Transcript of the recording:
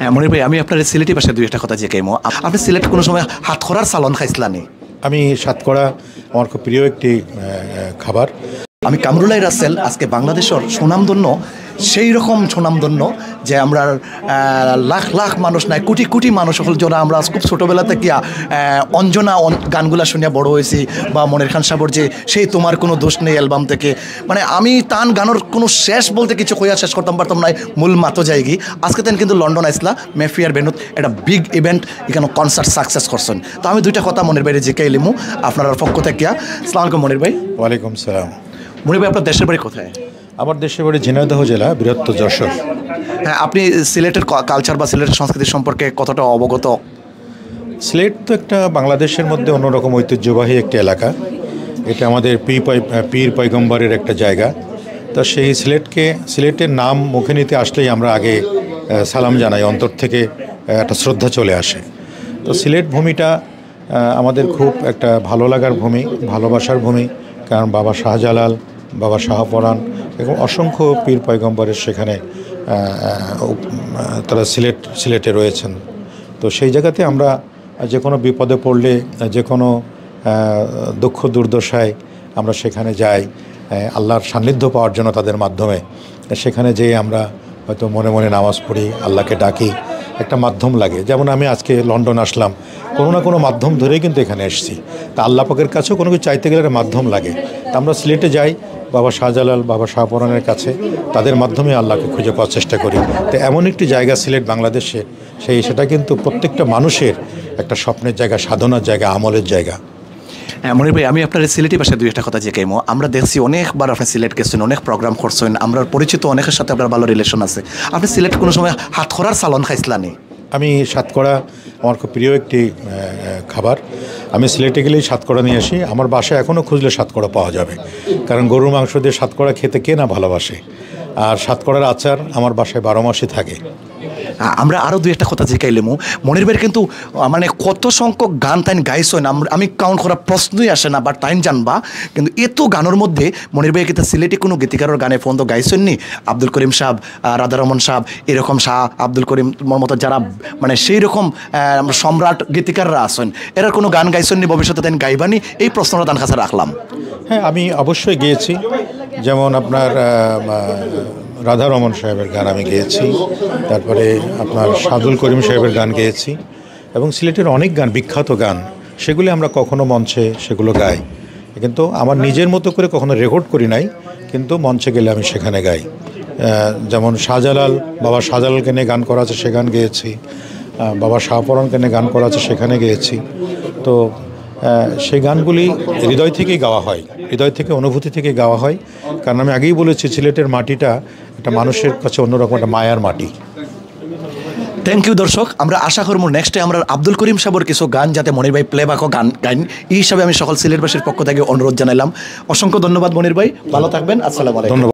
হ্যাঁ মনির ভাই, আমি আপনার সিলেটি ভাষায় দুই একটা কথা জিজ্ঞাইমো। আপনি সিলেট কোনো সময় হাতখড়ার চালন খাইছিলানি? আমি সাতকড়া আমার খুব প্রিয় একটি খাবার। আমি কামরুলাই রাসেল, আজকে বাংলাদেশের সুনামধন্য সেই রকম সুনামধন্য যে আমরা লাখ লাখ মানুষ নাই, কোটি কোটি মানুষ হল যারা আমরা খুব ছোটোবেলা থেকে অঞ্জনা গানগুলা শুনিয়া বড় হয়েছি, বা মনির খান সাবর যে সেই তোমার কোনো দোষ নেই অ্যালবাম থেকে, মানে আমি তান গানের কোনো শেষ বলতে কিছু কইয়া শেষ করতাম পারতাম নাই, মূল মাতো যায়গি। আজকে তেন কিন্তু লন্ডন আইসলা মেফিয়ার বেনুত একটা বিগ ইভেন্ট, এখানে কনসার্ট সাকসেস করছেন। তো আমি দুইটা কথা মনির ভাইরে জিকাইলিমু আপনার পক্ষ থেকে। আসসালামু আলাইকুম মনির ভাই। ওয়ালাইকুম সালাম। মনির ভাই, আপনার দেশের বাড়ি কোথায়? আমার দেশের বাড়ি ঝিনাইদহ জেলা, বৃহত্তর যশোর। হ্যাঁ, আপনি সিলেটের কালচার বা সিলেটের সংস্কৃতি সম্পর্কে কতটা অবগত? সিলেট তো একটা বাংলাদেশের মধ্যে অন্যরকম ঐতিহ্যবাহী একটি এলাকা। এটা আমাদের পীর পয়গম্বরের একটা জায়গা। তো সেই সিলেটের নাম মুখে নিতে আসলেই আমরা আগে সালাম জানাই, অন্তর থেকে একটা শ্রদ্ধা চলে আসে। তো সিলেট ভূমিটা আমাদের খুব একটা ভালো লাগার ভূমি, ভালোবাসার ভূমি। কারণ বাবা শাহজালাল, বাবা শাহপরাণ এবং অসংখ্য পীর পয়গম্বরের সেখানে তারা সিলেটে রয়েছেন। তো সেই জায়গাতে আমরা যে কোনো বিপদে পড়লে, যে কোনো দুঃখ দুর্দশায় আমরা সেখানে যাই আল্লাহর সান্নিধ্য পাওয়ার জন্য। তাদের মাধ্যমে সেখানে যেয়ে আমরা হয়তো মনে মনে নামাজ পড়ি, আল্লাহকে ডাকি, একটা মাধ্যম লাগে। যেমন আমি আজকে লন্ডন আসলাম, কোনো না কোনো মাধ্যম ধরেই কিন্তু এখানে এসেছি। তা আল্লাহ পাকের কাছেও কোনো কিছু চাইতে গেলে একটা মাধ্যম লাগে। তা আমরা সিলেটে যাই বাবা শাহজালাল, বাবা শাহপরাণের কাছে, তাদের মাধ্যমে আল্লাহকে খুঁজে পাওয়ার চেষ্টা করি। তো এমন একটি জায়গা সিলেট বাংলাদেশে, সেটা কিন্তু প্রত্যেকটা মানুষের একটা স্বপ্নের জায়গা, সাধনার জায়গা, আমলের জায়গা। হ্যাঁ মনির ভাই, আমি আপনার সিলেটি ভাষায় দুই একটা কথা জিজ্ঞাইমো। আমরা দেখছি অনেকবার আপনি সিলেট গেছেন, অনেক প্রোগ্রাম করছেন, আমরা পরিচিত অনেকের সাথে আপনার ভালো রিলেশন আছে। আপনি সিলেট কোনো সময় হাতখড়ার চালন খাইছিলানি? আমি সাতকড়া আমার খুব প্রিয় একটি খাবার। আমি সিলেটে গেলেই সাতকড়া নিয়ে আসি। আমার বাসায় এখনও খুঁজলে সাতকড়া পাওয়া যাবে, কারণ গরুর মাংস দিয়ে সাতকড়া খেতে কে না ভালোবাসে। আর সাতকড়ার আচার আমার বাসায় 12 মাসই থাকে। আমরা আরও দুই একটা কথা জিজ্ঞাইলেমু। মনির ভাইয়ের কিন্তু মানে কত সংখ্যক গান তাইন গাইছেন আমি কাউন্ট করার প্রশ্নই আসে না, বাট তাইন জানবা। কিন্তু এত গানের মধ্যে মনির ভাই কিন্তু সিলেটি কোনো গীতিকারের গানে ফোন তো গাইছেন নি? আব্দুল করিম সাহেব, রাধারমন সাহেব, এরকম শাহ আব্দুল করিম মতো যারা মানে সেই রকম সম্রাট গীতিকাররা আছেন, এরা কোনো গান গাইছেন নি? ভবিষ্যতে তাইন গাইবানি? এই প্রশ্নটা তার কাছে রাখলাম। হ্যাঁ, আমি অবশ্যই গেয়েছি। যেমন আপনার রাধারমন সাহেবের গান আমি গেয়েছি, তারপরে আপনার আব্দুল করিম সাহেবের গান গেয়েছি, এবং সিলেটের অনেক গান, বিখ্যাত গান, সেগুলি আমরা কখনো মঞ্চে সেগুলো গাই। কিন্তু আমার নিজের মতো করে কখনো রেকর্ড করি নাই, কিন্তু মঞ্চে গেলে আমি সেখানে গাই। যেমন শাহজালাল, বাবা শাহজালালকে নিয়ে গান করা আছে, সে গান গেয়েছি। বাবা শাহপরাণকে নিয়ে গান করা আছে, সেখানে গেয়েছি। তো সেই গানগুলি হৃদয় থেকেই গাওয়া হয়, হৃদয় থেকে, অনুভূতি থেকে গাওয়া হয়। কারণ আমি আগেই বলেছি, সিলেটের মাটিটা একটা মানুষের কাছে অন্যরকম একটা মায়ার মাটি। থ্যাংক ইউ দর্শক। আমরা আশা করবো নেক্সটে আমরা আব্দুল করিম সাহেবের কিছু গান যাতে মনির ভাই প্লেব্যাকও গান গাইন, এই হিসাবে আমি সকল সিলেটবাসীর পক্ষ থেকে অনুরোধ জানাইলাম। অসংখ্য ধন্যবাদ মনির ভাই, ভালো থাকবেন। আসসালামু আলাইকুম।